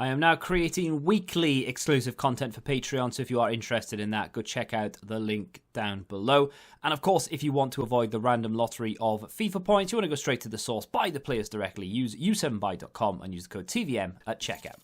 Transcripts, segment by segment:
I am now creating weekly exclusive content for Patreon, so if you are interested in that, go check out the link down below. And of course, if you want to avoid the random lottery of FIFA points, you want to go straight to the source, buy the players directly, use u7buy.com and use the code TVM at checkout.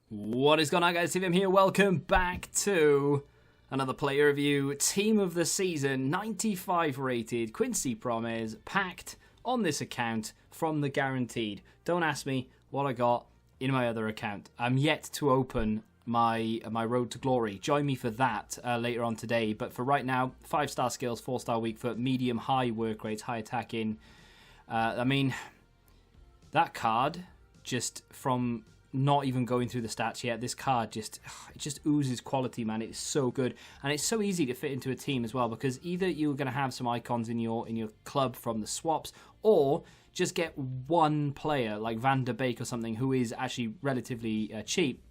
What is going on, guys? TVM here. Welcome back to another player review. Team of the season, 95 rated, Totssf Promes, packed on this account from the Guaranteed. Don't ask me what I got in my other account. I'm yet to open my Road to Glory. Join me for that later on today. But for right now, 5-star skills, 4-star weak foot, medium, high work rates, high attacking. I mean, that card, just from not even going through the stats yet, this card just oozes quality, man. It's so good, and it's so easy to fit into a team as well, because either you're going to have some icons in your club from the swaps, or just get one player like Van der Beek or something who is actually relatively cheap,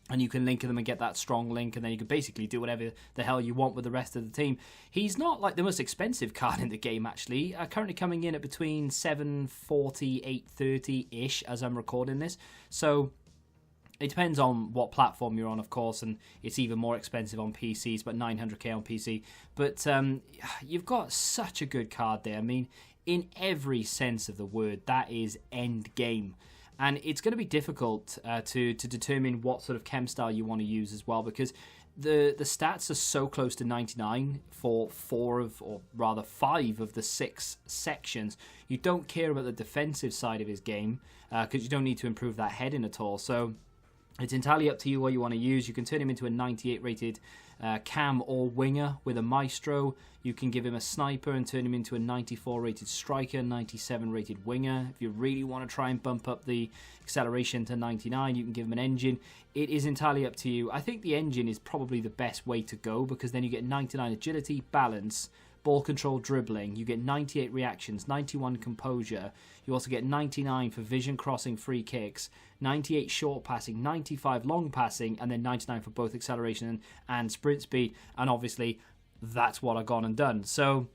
and you can link them and get that strong link, and then you can basically do whatever the hell you want with the rest of the team. He's not like the most expensive card in the game, actually. Currently coming in at between 740, 830-ish as I'm recording this. So it depends on what platform you're on, of course, and it's even more expensive on PCs, but 900k on PC. But you've got such a good card there. I mean, in every sense of the word, that is end game. And it's going to be difficult to determine what sort of chem style you want to use as well, because the stats are so close to 99 for 5 of the 6 sections. You don't care about the defensive side of his game because you don't need to improve that heading at all. So it's entirely up to you what you want to use. You can turn him into a 98 rated cam or winger with a maestro. You can give him a sniper and turn him into a 94 rated striker, 97 rated winger. If you really want to try and bump up the acceleration to 99, you can give him an engine. It is entirely up to you. I think the engine is probably the best way to go, because then you get 99 agility, balance, ball control, dribbling. You get 98 reactions, 91 composure. You also get 99 for vision, crossing, free kicks, 98 short passing, 95 long passing, and then 99 for both acceleration and sprint speed. And obviously, that's what I've gone and done. So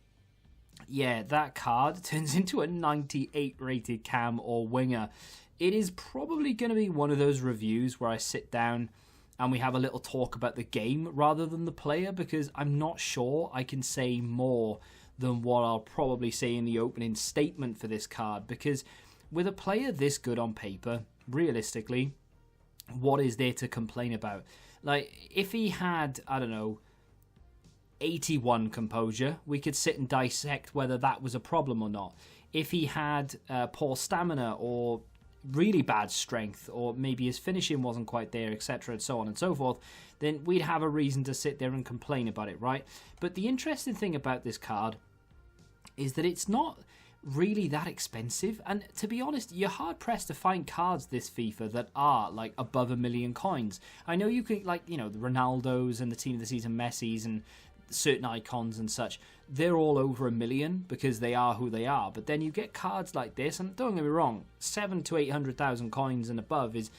yeah, that card turns into a 98 rated cam or winger. It is probably going to be one of those reviews where I sit down and we have a little talk about the game rather than the player, because I'm not sure I can say more than what I'll probably say in the opening statement for this card. Because with a player this good on paper, realistically, what is there to complain about? Like, if he had, I don't know, 81 composure, we could sit and dissect whether that was a problem or not. If he had poor stamina or really bad strength, or maybe his finishing wasn't quite there, etc., and so on and so forth, then we'd have a reason to sit there and complain about it, right? But the interesting thing about this card is that it's not really that expensive, and to be honest, you're hard pressed to find cards this FIFA that are like above 1 million coins. I know you can, like, you know, the Ronaldos and the team of the season Messis and certain icons and such, they're all over 1 million because they are who they are. But then you get cards like this, and don't get me wrong, 700 to 800,000 coins and above is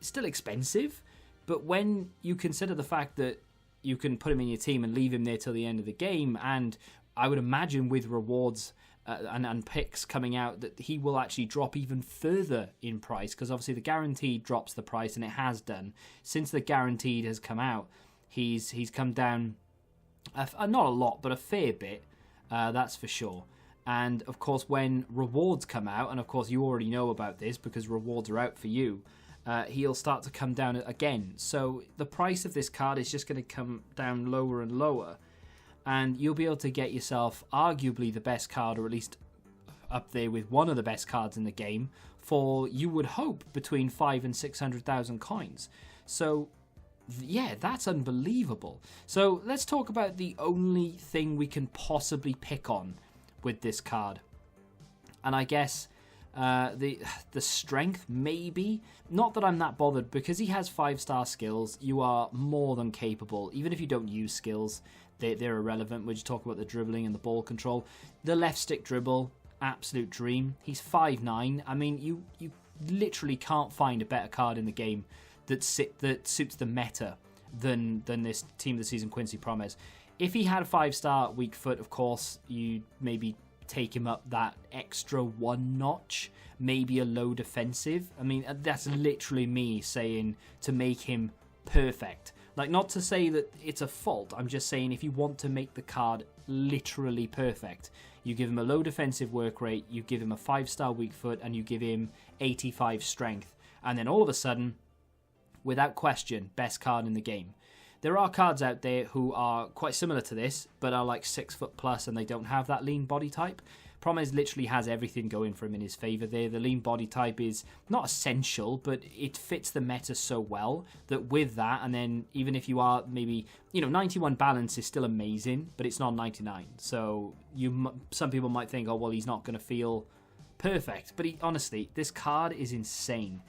still expensive. But when you consider the fact that you can put him in your team and leave him there till the end of the game, and I would imagine with rewards and picks coming out that he will actually drop even further in price, because obviously the Guaranteed drops the price, and it has done since the Guaranteed has come out. He's come down not a lot, but a fair bit, that's for sure. And of course, when rewards come out, and of course you already know about this because rewards are out for you, he'll start to come down again. So the price of this card is just going to come down lower and lower, and you'll be able to get yourself arguably the best card, or at least up there with one of the best cards in the game, for, you would hope, between 500,000 and 600,000 coins. So yeah, that's unbelievable. So let's talk about the only thing we can possibly pick on with this card. And I guess the strength, maybe. Not that I'm that bothered, because he has 5-star skills. You are more than capable. Even if you don't use skills, they're irrelevant. We just talk about the dribbling and the ball control. The left stick dribble, absolute dream. He's 5'9". I mean, you literally can't find a better card in the game that suits the meta than this Team of the Season Totssf Promes. If he had a 5-star weak foot, of course, you'd maybe take him up that extra one notch, maybe a low defensive. I mean, that's literally me saying to make him perfect. Like, not to say that it's a fault, I'm just saying if you want to make the card literally perfect, you give him a low defensive work rate, you give him a 5-star weak foot, and you give him 85 strength. And then all of a sudden, without question, best card in the game. There are cards out there who are quite similar to this, but are like 6 foot plus and they don't have that lean body type. Promes literally has everything going for him in his favour there. The lean body type is not essential, but it fits the meta so well that with that, and then even if you are maybe, 91 balance is still amazing, but it's not 99. So some people might think, oh, well, he's not going to feel perfect. But honestly, this card is insane.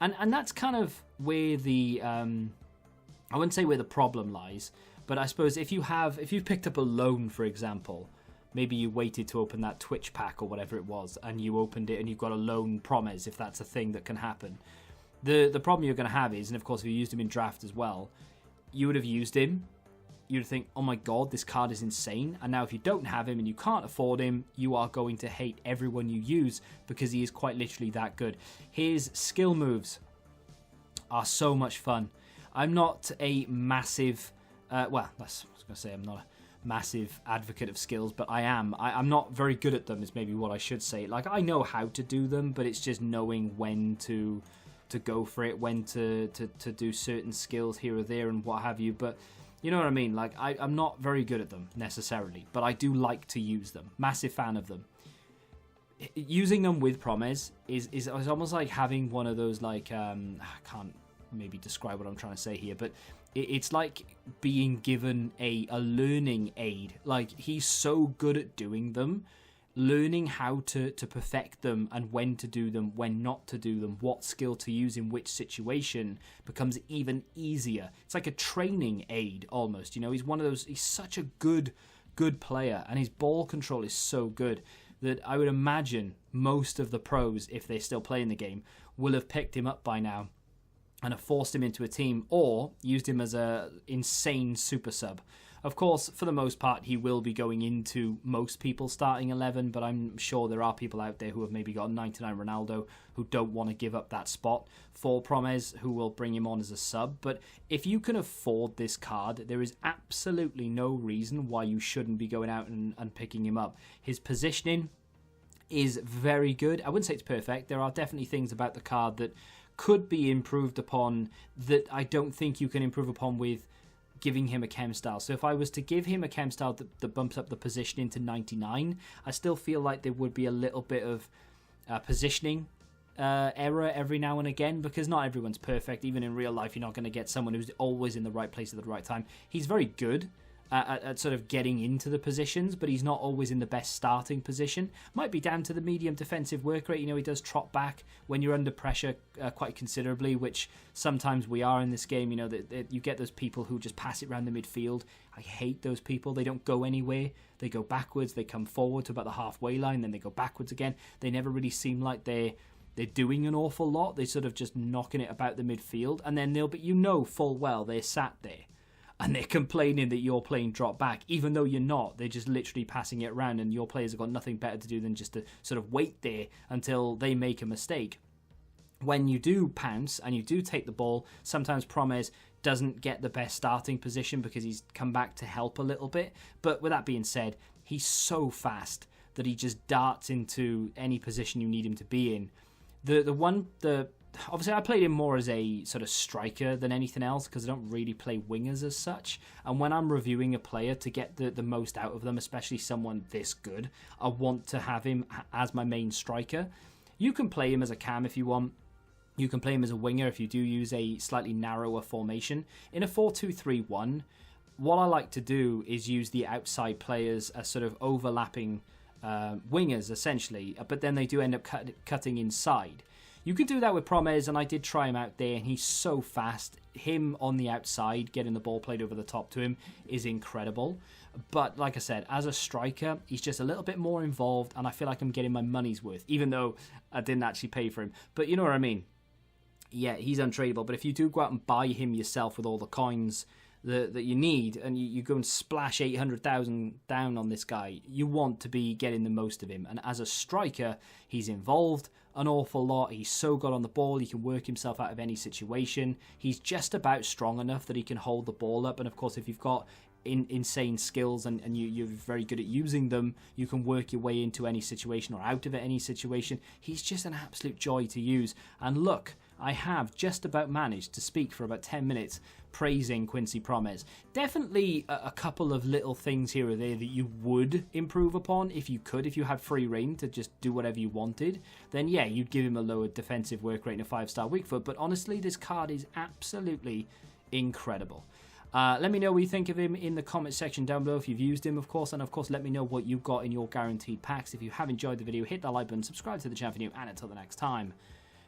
And that's kind of where the, I wouldn't say where the problem lies, but I suppose if you've picked up a loan, for example, maybe you waited to open that Twitch pack or whatever it was, and you opened it and you've got a lone Promes, if that's a thing that can happen. The problem you're going to have is, and of course if you used him in draft as well, you would have used him, you'd think, oh my god, this card is insane, and now if you don't have him and you can't afford him, you are going to hate everyone you use because he is quite literally that good. His skill are so much fun. I'm not a massive, I'm not a massive advocate of skills, but I'm not very good at them is maybe what I should say. Like, I know how to do them, but it's just knowing when to go for it, when to do certain skills here or there and what have you. But you know what I mean? Like, I'm not very good at them necessarily, but I do like to use them. Massive fan of them. Using them with Promes is almost like having one of those, like, I can't maybe describe what I'm trying to say here, but it's like being given a learning aid. Like, he's so good at doing them, learning how to perfect them and when to do them, when not to do them, what skill to use in which situation becomes even easier. It's like a training aid almost. He's one of those, he's such a good player, and his ball control is so good that I would imagine most of the pros, if they're still playing the game, will have picked him up by now and have forced him into a team or used him as a insane super sub. Of course, for the most part, he will be going into most people's starting 11, but I'm sure there are people out there who have maybe got 99 Ronaldo who don't want to give up that spot for Promes, who will bring him on as a sub. But if you can afford this card, there is absolutely no reason why you shouldn't be going out and picking him up. His positioning is very good. I wouldn't say it's perfect. There are definitely things about the card that could be improved upon that I don't think you can improve upon with giving him a chem style. So if I was to give him a chem style that bumps up the positioning to 99, I still feel like there would be a little bit of positioning error every now and again, because not everyone's perfect. Even in real life, you're not going to get someone who's always in the right place at the right time. He's very good at sort of getting into the positions, but he's not always in the best starting position. Might be down to the medium defensive work rate. He does trot back when you're under pressure quite considerably, which sometimes we are in this game. That you get those people who just pass it around the midfield. I hate those people. They don't go anywhere. They go backwards. They come forward to about the halfway line, then they go backwards again. They never really seem like they're doing an awful lot. They're sort of just knocking it about the midfield, and then they'll be, full well they're sat there and they're complaining that you're playing drop back, even though you're not. They're just literally passing it around, and your players have got nothing better to do than just to sort of wait there until they make a mistake. When you do pounce and you do take the ball, sometimes Promes doesn't get the best starting position because he's come back to help a little bit. But with that being said, he's so fast that he just darts into any position you need him to be in. Obviously, I played him more as a sort of striker than anything else because I don't really play wingers as such. And when I'm reviewing a player to get the most out of them, especially someone this good, I want to have him as my main striker. You can play him as a cam if you want. You can play him as a winger if you do use a slightly narrower formation. In a 4-2-3-1, what I like to do is use the outside players as sort of overlapping wingers, essentially. But then they do end up cutting inside. You can do that with Promes, and I did try him out there, and he's so fast. Him on the outside, getting the ball played over the top to him, is incredible. But like I said, as a striker, he's just a little bit more involved, and I feel like I'm getting my money's worth, even though I didn't actually pay for him. But you know what I mean? Yeah, he's untradeable, but if you do go out and buy him yourself with all the coins that you need, and you go and splash 800,000 down on this guy, you want to be getting the most of him. And as a striker, he's involved an awful lot. He's so good on the ball. He can work himself out of any situation. He's just about strong enough that he can hold the ball up. And of course, if you've got insane skills and you're very good at using them, you can work your way into any situation or out of any situation. He's just an absolute joy to use. And look, I have just about managed to speak for about 10 minutes praising Totssf Promes. Definitely a couple of little things here or there that you would improve upon if you could. If you had free reign to just do whatever you wanted, then yeah, you'd give him a lower defensive work rate and a 5-star weak foot. But honestly, this card is absolutely incredible. Let me know what you think of him in the comment section down below if you've used him, of course. And of course, let me know what you've got in your guaranteed packs. If you have enjoyed the video, hit that like button, subscribe to the channel for new, and until the next time,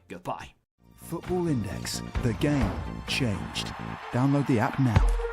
goodbye. Football Index. The game changed. Download the app now.